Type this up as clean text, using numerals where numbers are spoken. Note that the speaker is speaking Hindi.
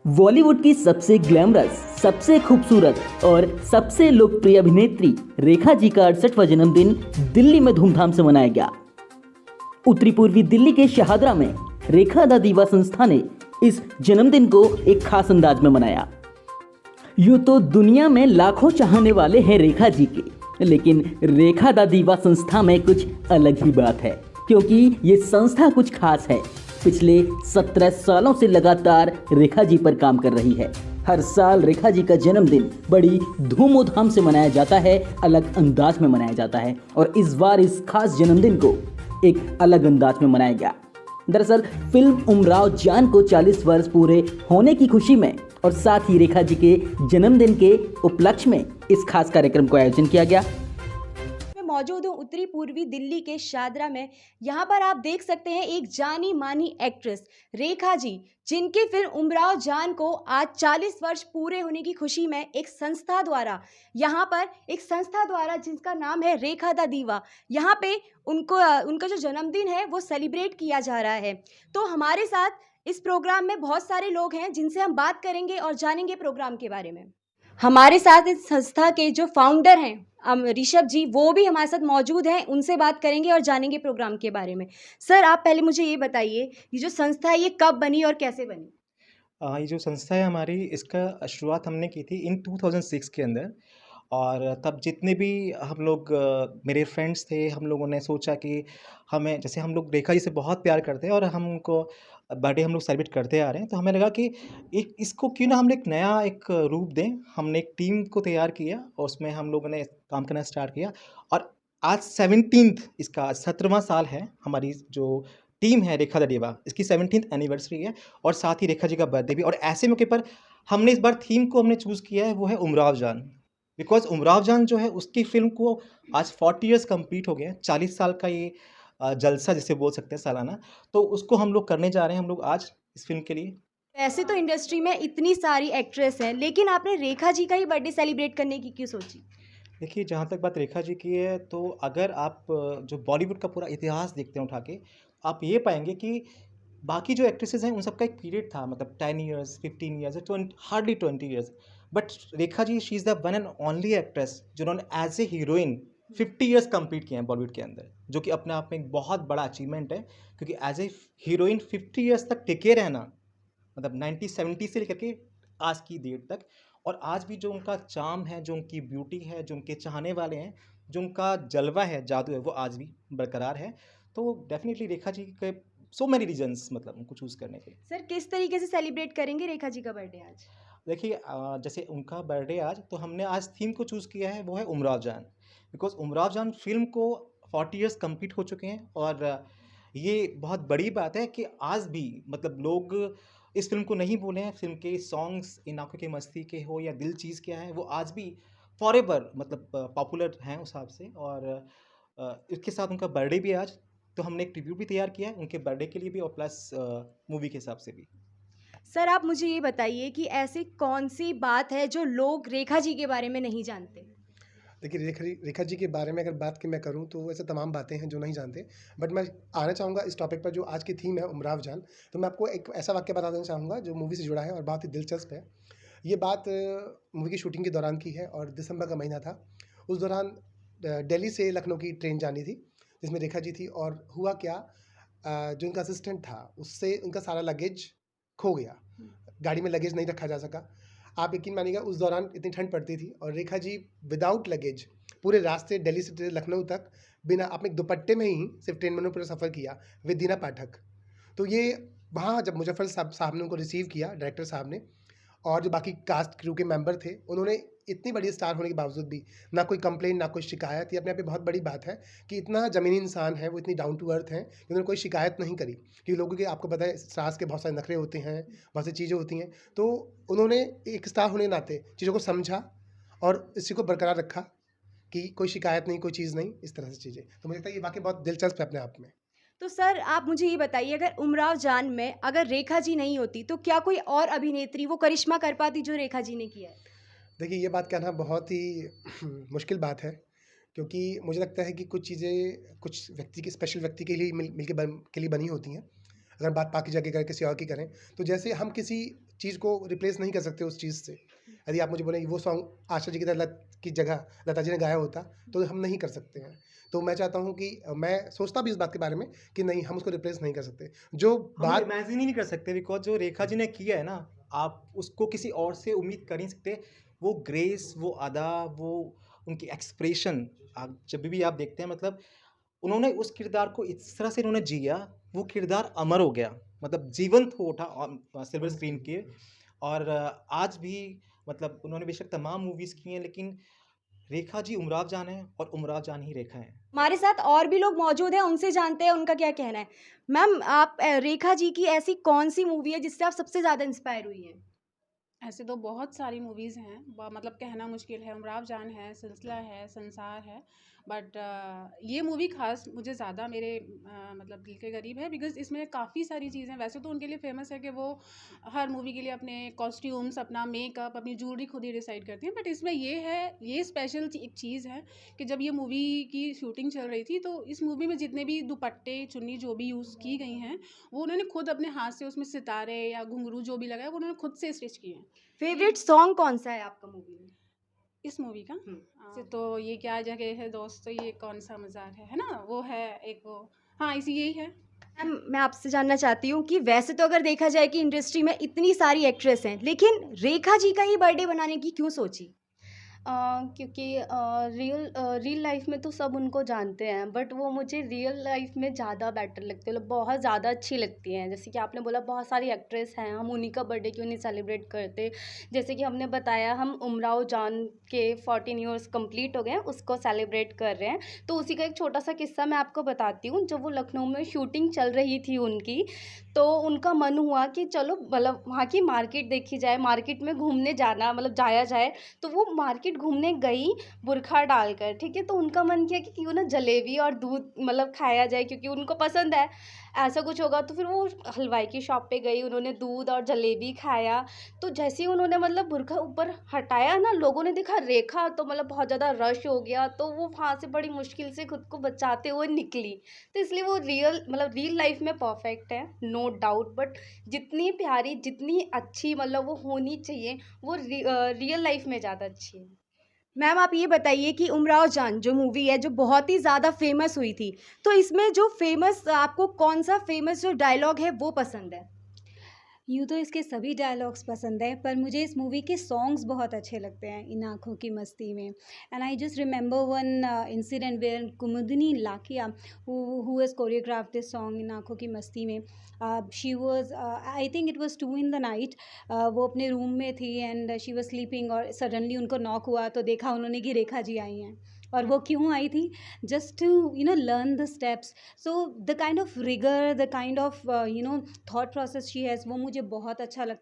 बॉलीवुड की सबसे ग्लैमरस, सबसे खूबसूरत और सबसे लोकप्रिय अभिनेत्री रेखा जी का 68वां जन्मदिन दिल्ली में धूमधाम से मनाया गया। उत्तरी पूर्वी दिल्ली के शहादरा में रेखा दा दीवा संस्था ने इस जन्मदिन को एक खास अंदाज में मनाया। यूं तो दुनिया में लाखों चाहने वाले हैं रेखा जी के, लेकिन रेखा दा दीवा संस्था में कुछ अलग ही बात है, क्योंकि ये संस्था कुछ खास है। पिछले 17 सालों से लगातार रेखा जी पर काम कर रही है। हर साल रेखा जी का जन्मदिन बड़ी धूमधाम से मनाया जाता है, अलग अंदाज में मनाया जाता है, और इस बार इस खास जन्मदिन को एक अलग अंदाज में मनाया गया। दरअसल फिल्म उमराव जान को 40 वर्ष पूरे होने की खुशी में और साथ ही रेखा जी के जन्मदिन के उपलक्ष्य में इस खास कार्यक्रम को आयोजन किया गया। मैं मौजूद हूँ उत्तरी पूर्वी दिल्ली के शादरा में। यहाँ पर आप देख सकते हैं एक जानी मानी एक्ट्रेस रेखा जी, जिनकी फिल्म उमराव जान को आज 40 वर्ष पूरे होने की खुशी में एक संस्था द्वारा जिसका नाम है रेखा दा दीवा, यहाँ पे उनका जो जन्मदिन है वो सेलिब्रेट किया जा रहा है। तो हमारे साथ इस प्रोग्राम में बहुत सारे लोग हैं जिनसे हम बात करेंगे और जानेंगे प्रोग्राम के बारे में। हमारे साथ इस संस्था के जो फाउंडर हैं ऋषभ जी, वो भी हमारे साथ मौजूद हैं। उनसे बात करेंगे और जानेंगे प्रोग्राम के बारे में। सर, आप पहले मुझे ये बताइए, ये जो संस्था है ये कब बनी और कैसे बनी? ये जो संस्था है हमारी, इसका शुरुआत हमने की थी इन 2006 के अंदर। और तब जितने भी हम लोग मेरे फ्रेंड्स थे, हम लोगों ने सोचा कि हमें, जैसे हम लोग रेखा जी से बहुत प्यार करते हैं और हम उनको बर्थडे हम लोग सेलिब्रेट करते आ रहे हैं, तो हमें लगा कि एक इसको क्यों ना हम एक नया एक रूप दें। हमने एक टीम को तैयार किया और उसमें हम लोगों ने काम करना स्टार्ट किया। और आज 17th इसका 17वां साल है। हमारी जो टीम है रेखा द डेवा, इसकी 17th एनिवर्सरी है और साथ ही रेखा जी का बर्थडे भी। और ऐसे मौके पर हमने इस बार थीम को हमने चूज़ किया है, वो है उमराव जान। बिकॉज़ उमराव जान जो है उसकी फ़िल्म को आज 40 इयर्स कंप्लीट हो गए हैं। 40 साल का ये जलसा जिसे बोल सकते हैं सालाना। तो उसको हम लोग करने जा रहे हैं हम लोग आज इस फ़िल्म के लिए। वैसे तो इंडस्ट्री में इतनी सारी एक्ट्रेस हैं, लेकिन आपने रेखा जी का ही बर्थडे सेलिब्रेट करने की क्यों सोची? देखिए, जहाँ तक बात रेखा जी की है, तो अगर आप जो बॉलीवुड का पूरा इतिहास देखते हैं उठा के, आप ये पाएँगे कि बाकी जो एक्ट्रेसेस हैं उन सबका एक पीरियड था, मतलब 10 years, 15 years, hardly 20 years. But Rekha ji, she is the one and only actress जिन्होंने as a heroine 50 years complete किए हैं बॉलीवुड के अंदर, जो कि अपने आप में एक बहुत बड़ा अचीवमेंट है। क्योंकि एज ए हीरोइन 50 इयर्स तक टिके रहना, मतलब 1970 से लेकर के आज की डेट तक। और आज भी जो उनका चार्म है, जो उनकी ब्यूटी है, जो उनके चाहने वाले हैं, जो उनका जलवा है, जादू है, वो आज भी बरकरार है। तो डेफ़िनिटली रेखा जी के सो मेनी रीज़न्स, मतलब उनको चूज़ करने के। सर, किस तरीके से सेलिब्रेट करेंगे रेखा जी का बर्थडे आज? देखिए, जैसे उनका बर्थडे आज, तो हमने आज थीम को चूज़ किया है, वो है उमराव जान। बिकॉज़ उमराव जान फ़िल्म को 40 इयर्स कंप्लीट हो चुके हैं। और ये बहुत बड़ी बात है कि आज भी, मतलब लोग इस फ़िल्म को नहीं भूले हैं। फ़िल्म के सॉन्ग्स, इन आँखों की मस्ती के हो या दिल चीज़ क्या है, वो आज भी फॉरएवर, मतलब पॉपुलर हैं उस हिसाब से। और इसके साथ उनका बर्थडे भी है आज, तो हमने एक ट्रिब्यूट भी तैयार किया है उनके बर्थडे के लिए भी, और प्लस मूवी के हिसाब से भी। सर, आप मुझे ये बताइए कि ऐसी कौन-सी बात है जो लोग रेखा जी के बारे में नहीं जानते? देखिए, रेखा जी के बारे में अगर बात की मैं करूँ तो ऐसे तमाम बातें हैं जो नहीं जानते। बट मैं आना चाहूँगा इस टॉपिक पर जो आज की थीम है उमराव जान। तो मैं आपको एक ऐसा वाक़या बता देना चाहूँगा जो मूवी से जुड़ा है और बहुत ही दिलचस्प है। ये बात मूवी की शूटिंग के दौरान की है और दिसंबर का महीना था। उस दौरान दिल्ली से लखनऊ की ट्रेन जानी थी, जिसमें रेखा जी थी। और हुआ क्या, जो उनका असिस्टेंट था उससे उनका सारा लगेज खो गया। गाड़ी में लगेज नहीं रखा जा सका। आप यकीन मानिएगा उस दौरान इतनी ठंड पड़ती थी और रेखा जी विदाउट लगेज पूरे रास्ते दिल्ली से लखनऊ तक बिना अपने दुपट्टे में ही सिर्फ ट्रेन में पूरा सफ़र किया विद दीना पाठक। तो ये वहाँ जब मुजफ्फर साहब ने उनको रिसीव किया, डायरेक्टर साहब ने, और जो बाकी कास्ट क्रू के मेंबर थे, उन्होंने इतनी बड़ी स्टार होने के बावजूद भी ना कोई कंप्लेन ना कोई शिकायत। ये अपने आप में बहुत बड़ी बात है कि इतना ज़मीनी इंसान है, वो इतनी डाउन टू अर्थ हैं कि उन्होंने कोई शिकायत नहीं करी। क्योंकि लोगों के, आपको पता है, स्टार्स के बहुत सारे नखरे होते हैं, बहुत सी चीज़ें होती हैं। तो उन्होंने एक स्टार होने के नाते चीज़ों को समझा और इसी को बरकरार रखा कि कोई शिकायत नहीं, कोई चीज़ नहीं, इस तरह से चीज़ें। तो मुझे लगता है ये वाक़ई बहुत दिलचस्प है अपने आप में। तो सर, आप मुझे ये बताइए, अगर उमराव जान में अगर रेखा जी नहीं होती, तो क्या कोई और अभिनेत्री वो करिश्मा कर पाती जो रेखा जी ने किया है? देखिए, ये बात कहना बहुत ही मुश्किल बात है, क्योंकि मुझे लगता है कि कुछ चीज़ें कुछ व्यक्ति के, स्पेशल व्यक्ति के लिए मिल के लिए बनी होती हैं। अगर बात बाकी जगह करें, किसी और की करें, तो जैसे हम किसी चीज़ को रिप्लेस नहीं कर सकते उस चीज़ से। यदि आप मुझे बोलें कि वो सॉन्ग आशा जी की तरह की जगह लता जी ने गाया होता, तो हम नहीं कर सकते हैं। तो मैं चाहता हूँ कि मैं सोचता भी इस बात के बारे में कि नहीं, हम उसको रिप्लेस नहीं कर सकते। जो हम बात इमेजिन ही नहीं कर सकते, बिकॉज़ जो रेखा जी ने किया है ना, आप उसको किसी और से उम्मीद कर ही नहीं सकते। वो ग्रेस, वो अदा, वो उनकी एक्सप्रेशन, आप जब भी आप देखते हैं, मतलब उन्होंने उस किरदार को इस तरह से उन्होंने जिया, वो किरदार अमर हो गया, मतलब जीवंत हो उठा सिल्वर स्क्रीन के। और आज भी मतलब उन्होंने बेशक तमाम मूवीज़ की हैं, लेकिन रेखा जी उमराव जान हैं और उमराव जान ही रेखा हैं। हमारे साथ और भी लोग मौजूद हैं, उनसे जानते हैं उनका क्या कहना है। मैम, आप रेखा जी की ऐसी कौन-सी मूवी है जिससे आप सबसे ज़्यादा इंस्पायर हुई हैं? ऐसे तो बहुत सारी मूवीज़ हैं, मतलब कहना मुश्किल है। उमराव जान है, सिलसिला है, संसार है, बट ये मूवी खास मुझे ज़्यादा मेरे मतलब दिल के करीब है, बिकॉज़ इसमें काफ़ी सारी चीज़ें, वैसे तो उनके लिए फेमस है कि वो हर मूवी के लिए अपने कॉस्ट्यूम्स, अपना मेकअप, अपनी ज्वेलरी खुद ही डिसाइड करती हैं। बट इसमें ये स्पेशल एक चीज़ है कि जब ये मूवी की शूटिंग चल रही थी, तो इस मूवी में जितने भी दुपट्टे, चुन्नी जो भी यूज़ की गई हैं, वो उन्होंने खुद अपने हाथ से उसमें सितारे या घुंघरू जो भी लगाए, वो उन्होंने खुद से स्टिच किए हैं। फेवरेट सॉन्ग कौन-सा है आपका मूवी में? इस मूवी का से तो ये क्या जगह है दोस्तों, ये कौन सा मज़ार है ना? वो है एक वो, हाँ, इसी यही है। मैम, मैं आपसे जानना चाहती हूँ कि वैसे तो अगर देखा जाए कि इंडस्ट्री में इतनी सारी एक्ट्रेस हैं, लेकिन रेखा जी का ही बर्थडे बनाने की क्यों सोची? क्योंकि रियल लाइफ में तो सब उनको जानते हैं, बट वो मुझे रियल लाइफ में ज़्यादा बेटर लगती है, मतलब बहुत ज़्यादा अच्छी लगती हैं। जैसे कि आपने बोला बहुत सारी एक्ट्रेस हैं, हम उन्हीं का बर्थडे क्यों नहीं सेलिब्रेट करते। जैसे कि हमने बताया, हम उमराव जान के 14 ईयर्स कंप्लीट हो गए हैं, उसको सेलिब्रेट कर रहे हैं। तो उसी का एक छोटा सा किस्सा मैं आपको बताती हूँ। जब वो लखनऊ में शूटिंग चल रही थी उनकी, तो उनका मन हुआ कि चलो मतलब वहाँ की मार्केट देखी जाए, मार्केट में घूमने जाना, मतलब जाया जाए। तो वो मार्केट घूमने गई बुर्खा डालकर, ठीक है। तो उनका मन किया कि क्यों ना जलेबी और दूध मतलब खाया जाए, क्योंकि उनको पसंद है, ऐसा कुछ होगा। तो फिर वो हलवाई की शॉप पे गई, उन्होंने दूध और जलेबी खाया। तो जैसे ही उन्होंने मतलब बुर्खा ऊपर हटाया ना, लोगों ने देखा रेखा, तो मतलब बहुत ज़्यादा रश हो गया। तो वो वहाँ से बड़ी मुश्किल से खुद को बचाते हुए निकली। तो इसलिए वो रियल लाइफ में परफेक्ट है, नो डाउट। बट जितनी प्यारी, जितनी अच्छी मतलब वो होनी चाहिए, वो रियल लाइफ में ज़्यादा अच्छी है। मैम, आप ये बताइए कि उमराव जान जो मूवी है, जो बहुत ही ज़्यादा फेमस हुई थी, तो इसमें जो फेमस आपको कौन-सा फेमस जो डायलॉग है वो पसंद है? यूँ तो इसके सभी डायलॉग्स पसंद हैं, पर मुझे इस मूवी के सॉन्ग्स बहुत अच्छे लगते हैं, इन आँखों की मस्ती में। And I just remember one incident where Kumudini Lakhia who has choreographed this song in आँखों की मस्ती में। She was I think it was 2 in the night. वो अपने रूम में थी एंड शी वाज़ स्लीपिंग और सडनली उनको नॉक हुआ, तो देखा उन्होंने कि रेखा जी आई हैं। और वो क्यों आई थी? Just to learn the steps. So the kind of rigour, the kind of thought process she has, वो मुझे बहुत अच्छा लगता है।